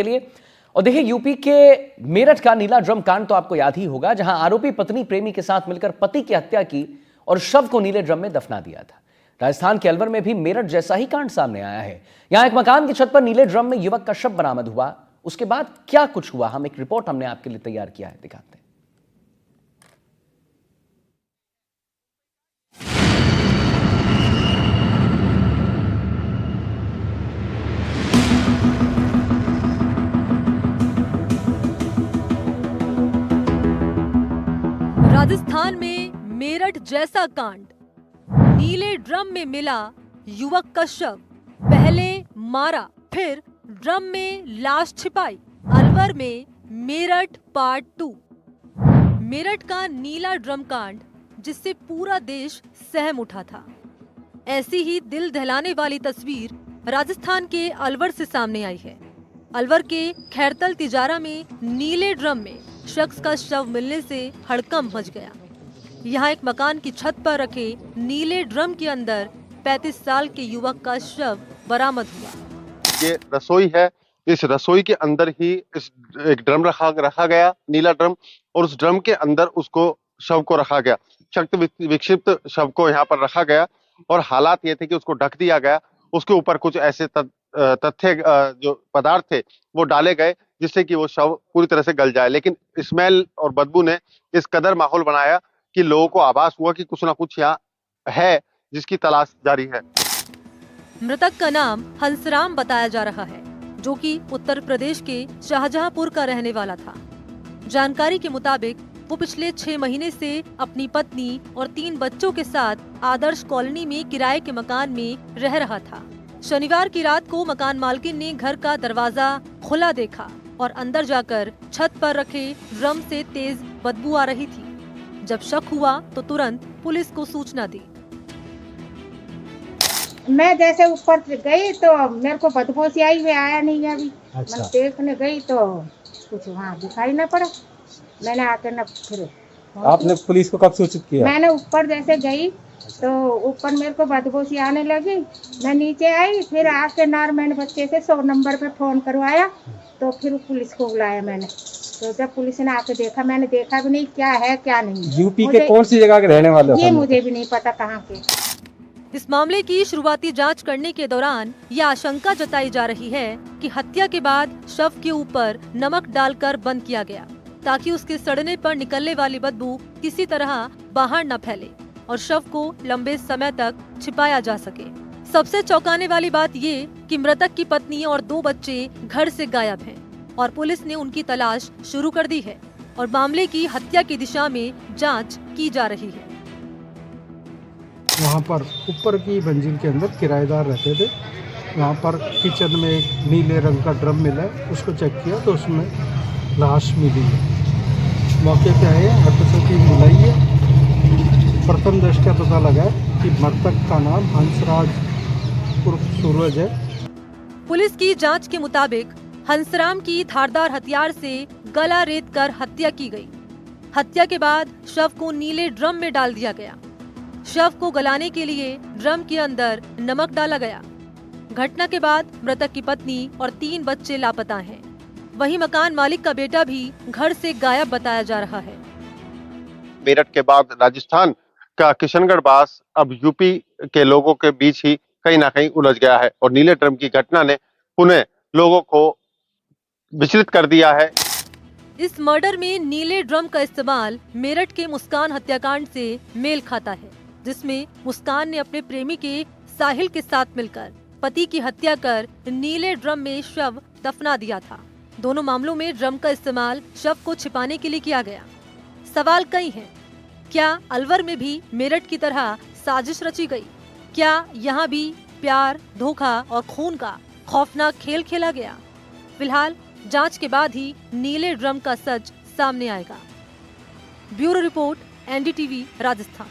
के लिए। और देखिए, यूपी के मेरठ का नीला ड्रम कांड तो आपको याद ही होगा, जहां आरोपी पत्नी प्रेमी के साथ मिलकर पति की हत्या की और शव को नीले ड्रम में दफना दिया था। राजस्थान के अलवर में भी मेरठ जैसा ही कांड सामने आया है। यहां एक मकान की छत पर नीले ड्रम में युवक का शव बरामद हुआ। उसके बाद क्या कुछ हुआ, हम एक रिपोर्ट हमने आपके लिए तैयार किया है, दिखाते हैं। राजस्थान में मेरठ जैसा कांड, नीले ड्रम में मिला युवक का शव, पहले मारा फिर ड्रम में लाश छिपाई। अलवर में मेरठ पार्ट 2। मेरठ का नीला ड्रम कांड जिससे पूरा देश सहम उठा था। ऐसी ही दिल दहलाने वाली तस्वीर राजस्थान के अलवर से सामने आई है। अलवर के खैरतल तिजारा में नीले ड्रम में शख्स का शव मिलने से हड़कंप मच गया। यहाँ एक मकान की छत पर रखे नीले ड्रम के अंदर 35 साल के युवक का शव बरामद हुआ। ये रसोई है, इस रसोई के अंदर ही इस एक ड्रम रखा गया, नीला ड्रम, और उस ड्रम के अंदर उसको शव को रखा गया। शक्त विक्षिप्त शव को यहाँ पर रखा गया और हालात ये थे कि उसको ढक दिया गया। उसके ऊपर कुछ ऐसे तथ्य जो पदार्थ थे वो डाले गए जिससे कि वो शव पूरी तरह से गल जाए। लेकिन स्मेल और बदबू ने इस कदर माहौल बनाया कि लोगों को आभास हुआ कि कुछ ना कुछ यहाँ है जिसकी तलाश जारी है। मृतक का नाम हंसराम बताया जा रहा है, जो कि उत्तर प्रदेश के शाहजहांपुर का रहने वाला था। जानकारी के मुताबिक वो पिछले 6 महीने से अपनी पत्नी और 3 बच्चों के साथ आदर्श कॉलोनी में किराए के मकान में रह रहा था। शनिवार की रात को मकान मालकिन ने घर का दरवाजा खुला देखा और अंदर जाकर छत पर रखे ड्रम से तेज बदबू आ रही थी। जब शक हुआ तो तुरंत पुलिस को सूचना दी। मैं जैसे ऊपर गई तो मेरे को बदबू सी आई, वे आया नहीं अभी। अच्छा। मैं देखने गई तो कुछ वहाँ दिखाई ना पड़ा। मैंने आकर न फिर आपने पुलिस को कब सूचित किया? मैंने ऊपर जैसे गई तो ऊपर मेरे को बदबू सी आने लगी। मैं नीचे आई, फिर आके मैंने बच्चे से 100 नंबर पे फोन करवाया, तो फिर पुलिस को बुलाया मैंने। तो जब पुलिस ने आके देखा, मैंने देखा भी नहीं क्या है क्या नहीं। यूपी के कौन सी जगह के रहने वाले हो? ये मुझे भी नहीं पता कहाँ के। इस मामले की शुरुआती जांच करने के दौरान यह आशंका जताई जा रही है कि हत्या के बाद शव के ऊपर नमक डालकर बंद किया गया, ताकि उसके सड़ने पर निकलने वाली बदबू किसी तरह बाहर न फैले और शव को लंबे समय तक छिपाया जा सके। सबसे चौंकाने वाली बात ये कि मृतक की पत्नी और 2 बच्चे घर से गायब हैं और पुलिस ने उनकी तलाश शुरू कर दी है और मामले की हत्या की दिशा में जांच की जा रही है। वहाँ पर ऊपर की मंजिल के अंदर किराएदार रहते थे। वहाँ पर किचन में एक नीले रंग का ड्रम मिला, उसको चेक किया तो उसमें लाश मिली है। मौके पे आए, एफएसएल टीम बुलाई है। प्रथम दृष्टया पता लगा कि मृतक का नाम हंसराज उर्फ सूरज है। पुलिस की जांच के मुताबिक हंसराम की धारदार हथियार से गला रेत कर हत्या की गई। हत्या के बाद शव को नीले ड्रम में डाल दिया गया। शव को गलाने के लिए ड्रम के अंदर नमक डाला गया। घटना के बाद मृतक की पत्नी और 3 बच्चे लापता हैं। वहीं मकान मालिक का बेटा भी घर से गायब बताया जा रहा है। मेरठ के बाद राजस्थान का किशनगढ़ बास अब यूपी के लोगों के बीच ही कहीं ना कहीं उलझ गया है और नीले ड्रम की घटना ने पुनः लोगों को विचलित कर दिया है। इस मर्डर में नीले ड्रम का इस्तेमाल मेरठ के मुस्कान हत्याकांड से मेल खाता है, जिसमें मुस्कान ने अपने प्रेमी के साहिल के साथ मिलकर पति की हत्या कर नीले ड्रम में शव दफना दिया था। दोनों मामलों में ड्रम का इस्तेमाल शव को छिपाने के लिए किया गया। सवाल कई हैं। क्या अलवर में भी मेरठ की तरह साजिश रची गई? क्या यहाँ भी प्यार, धोखा और खून का खौफनाक खेल खेला गया? फिलहाल जांच के बाद ही नीले ड्रम का सच सामने आएगा। Bureau report, NDTV, Rajasthan.